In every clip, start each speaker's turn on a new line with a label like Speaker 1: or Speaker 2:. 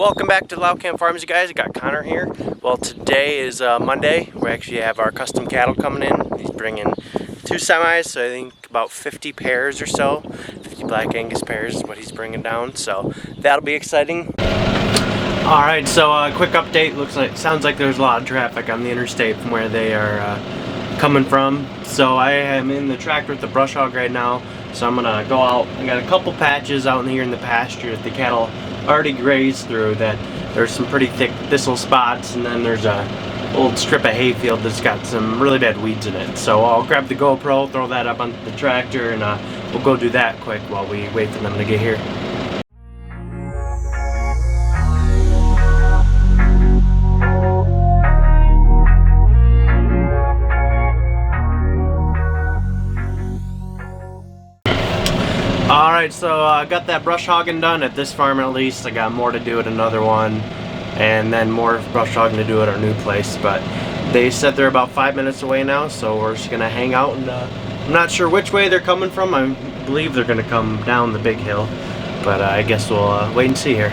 Speaker 1: welcome back to Laukant Farms, you guys. I got Connor here. Well, today is Monday. We actually have our custom cattle coming in. He's bringing 2 semis, so I think about 50 pairs or so. 50 Black Angus pairs is what he's bringing down, so that'll be exciting. Alright, so quick update. Sounds like there's a lot of traffic on the interstate from where they are coming from. So I am in the tractor with the brush hog right now. So I'm gonna go out. I got a couple patches out in here in the pasture that the cattle already grazed through. That there's some pretty thick thistle spots, and then there's a old strip of hayfield that's got some really bad weeds in it. So I'll grab the GoPro, throw that up on the tractor, and we'll go do that quick while we wait for them to get here. Alright, so I got that brush hogging done at this farm at least. I got more to do at another one, and then more brush hogging to do at our new place. But they said they're about 5 minutes away now, so we're just going to hang out. And I'm not sure which way they're coming from. I believe they're going to come down the big hill, but I guess we'll wait and see here.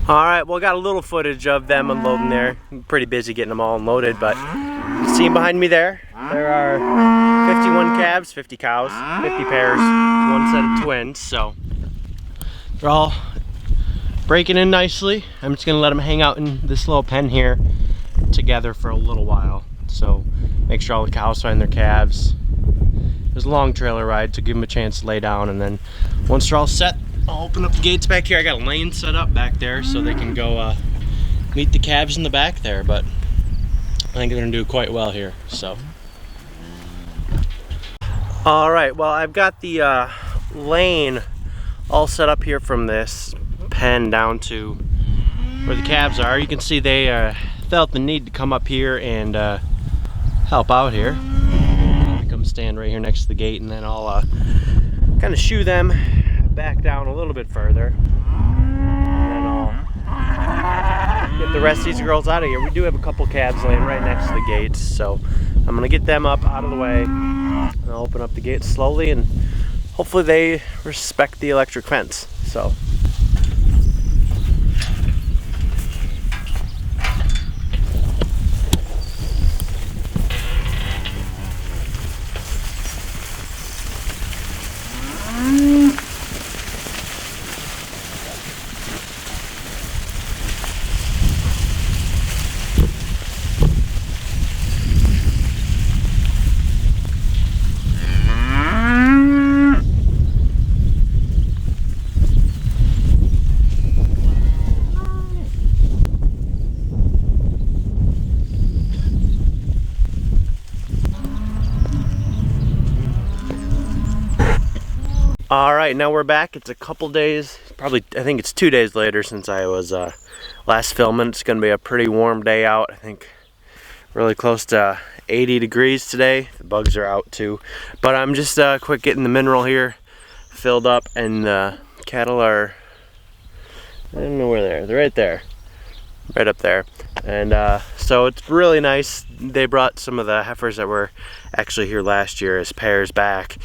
Speaker 1: Alright, well, I got a little footage of them unloading there. I'm pretty busy getting them all unloaded, but you see behind me there? There are 51 calves, 50 cows, 50 pairs, 1 set of twins, so they're all breaking in nicely. I'm just going to let them hang out in this little pen here together for a little while. So make sure all the cows find their calves. There's a long trailer ride, so give them a chance to lay down, and then once they're all set, I'll open up the gates back here. I got a lane set up back there so they can go meet the calves in the back there, but I think they're gonna do quite well here, so. All right, well, I've got the lane all set up here from this pen down to where the calves are. You can see they felt the need to come up here and help out here. Come stand right here next to the gate, and then I'll kind of shoo them back down a little bit further, and then I'll get the rest of these girls out of here. We do have a couple calves laying right next to the gates, so I'm gonna get them up out of the way, and I'll open up the gates slowly, and hopefully they respect the electric fence. So alright, now we're back. It's a couple days, probably, I think it's 2 days later since I was last filming. It's going to be a pretty warm day out. I think really close to 80 degrees today. The bugs are out too. But I'm just quick getting the mineral here filled up, and the cattle are, I don't know where they are. They're right there. Right up there. And so it's really nice. They brought some of the heifers that were actually here last year as pairs back,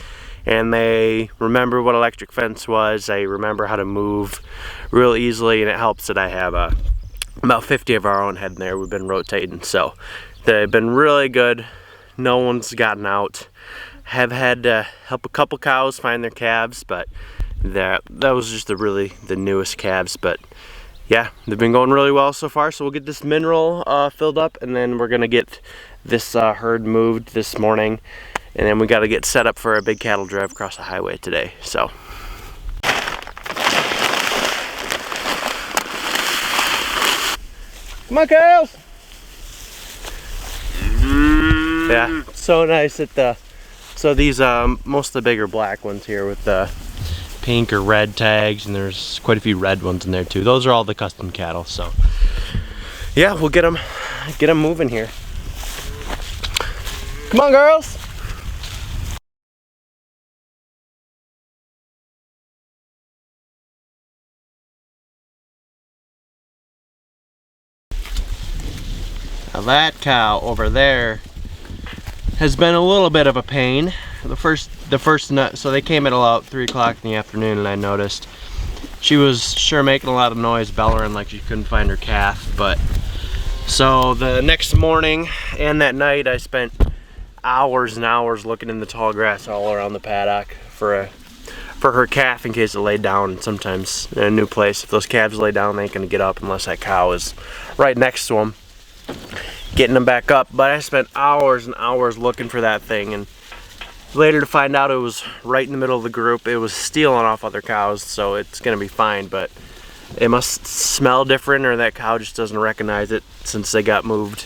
Speaker 1: and they remember what electric fence was. They remember how to move real easily, and it helps that I have about 50 of our own heading there. We've been rotating, so they've been really good. No one's gotten out. Have had to help a couple cows find their calves, but that was just the newest calves. But yeah, they've been going really well so far. So we'll get this mineral filled up, and then we're gonna get this herd moved this morning, and then we got to get set up for a big cattle drive across the highway today. So Come on, Calves! Yeah, it's so nice at so these, most of the bigger black ones here with the pink or red tags, and there's quite a few red ones in there too. Those are all the custom cattle, so. Yeah, we'll get them moving here. Come on, girls! Now that cow over there has been a little bit of a pain. The first nut, so they came at about 3 o'clock in the afternoon, and I noticed she was sure making a lot of noise, bellowing like she couldn't find her calf. But so the next morning and that night, I spent hours and hours looking in the tall grass all around the paddock for her calf in case it laid down. And sometimes in a new place, if those calves lay down, they ain't gonna get up unless that cow is right next to them, getting them back up. But I spent hours and hours looking for that thing, and later to find out it was right in the middle of the group. It was stealing off other cows, so it's gonna be fine, but it must smell different, or that cow just doesn't recognize it since they got moved.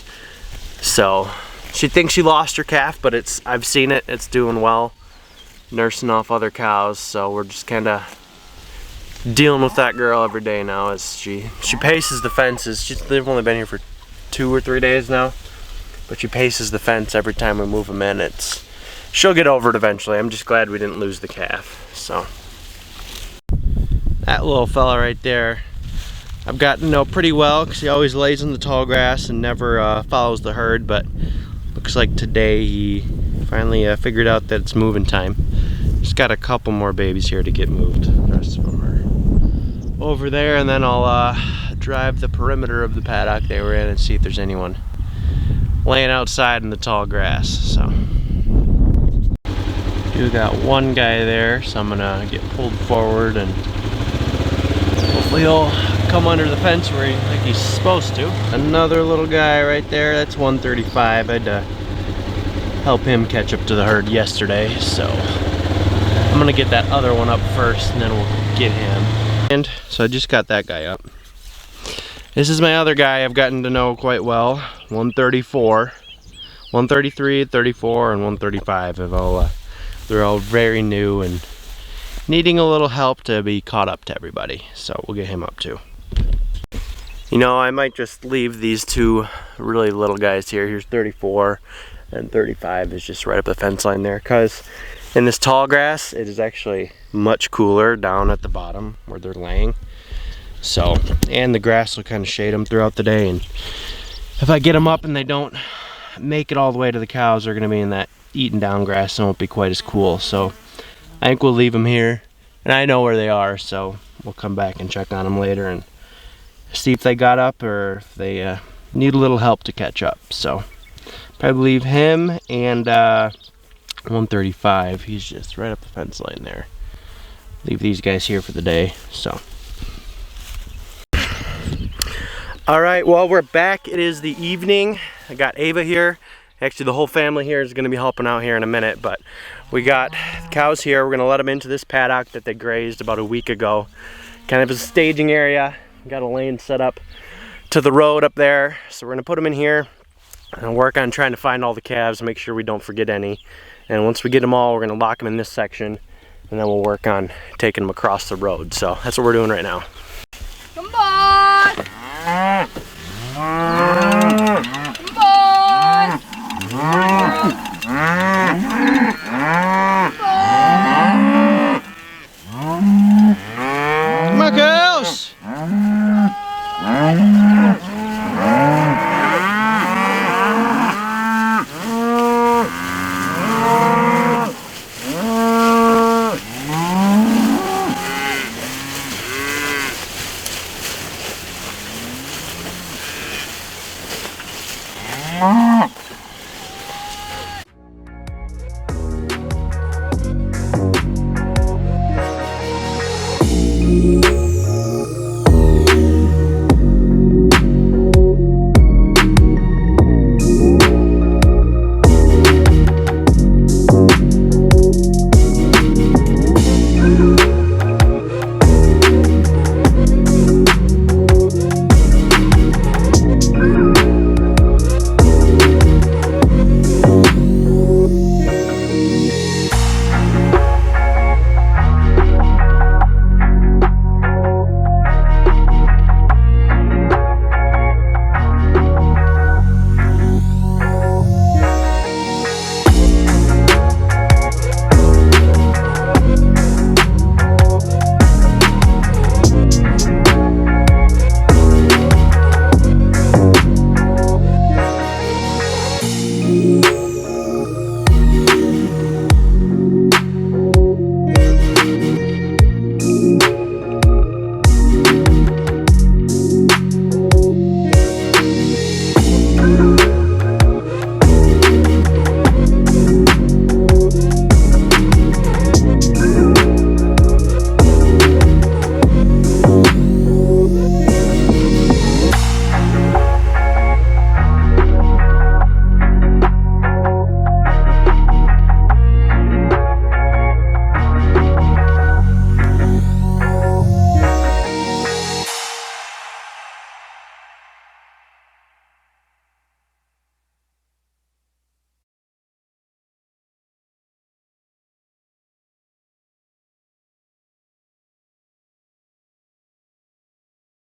Speaker 1: So she thinks she lost her calf, but I've seen it, it's doing well, nursing off other cows. So we're just kind of dealing with that girl every day now as she paces the fences. They've only been here for 2 or 3 days now, but she paces the fence every time we move them in. She'll get over it eventually. I'm just glad we didn't lose the calf. So that little fella right there, I've gotten to know pretty well because he always lays in the tall grass and never follows the herd. But looks like today he finally figured out that it's moving time. Just got a couple more babies here to get moved. The rest of them are over there, and then I'll drive the perimeter of the paddock they were in and see if there's anyone laying outside in the tall grass. So we got one guy there, so I'm gonna get pulled forward and hopefully he'll come under the fence where he's supposed to. Another little guy right there, that's 135. I had to help him catch up to the herd yesterday, so I'm gonna get that other one up first and then we'll get him. And so I just got that guy up. This is my other guy I've gotten to know quite well, 134. 133, 34, and 135 have all they're all very new and needing a little help to be caught up to everybody. So we'll get him up too. You know, I might just leave these two really little guys here. Here's 34 and 35 is just right up the fence line there, because in this tall grass it is actually much cooler down at the bottom where they're laying. So, and the grass will kind of shade them throughout the day, and if I get them up and they don't make it all the way to the cows, they're going to be in that eaten down grass and won't be quite as cool. So I think we'll leave them here, and I know where they are, so we'll come back and check on them later and see if they got up or if they need a little help to catch up. So probably leave him and 135, he's just right up the fence line there. Leave these guys here for the day. So alright, well, we're back. It is the evening. I got Ava here. Actually, the whole family here is going to be helping out here in a minute, but we got cows here. We're going to let them into this paddock that they grazed about a week ago. Kind of a staging area. Got a lane set up to the road up there. So we're going to put them in here and work on trying to find all the calves, make sure we don't forget any. And once we get them all, we're going to lock them in this section, and then we'll work on taking them across the road. So that's what we're doing right now.
Speaker 2: Come on! Come on!
Speaker 1: Come on, girls!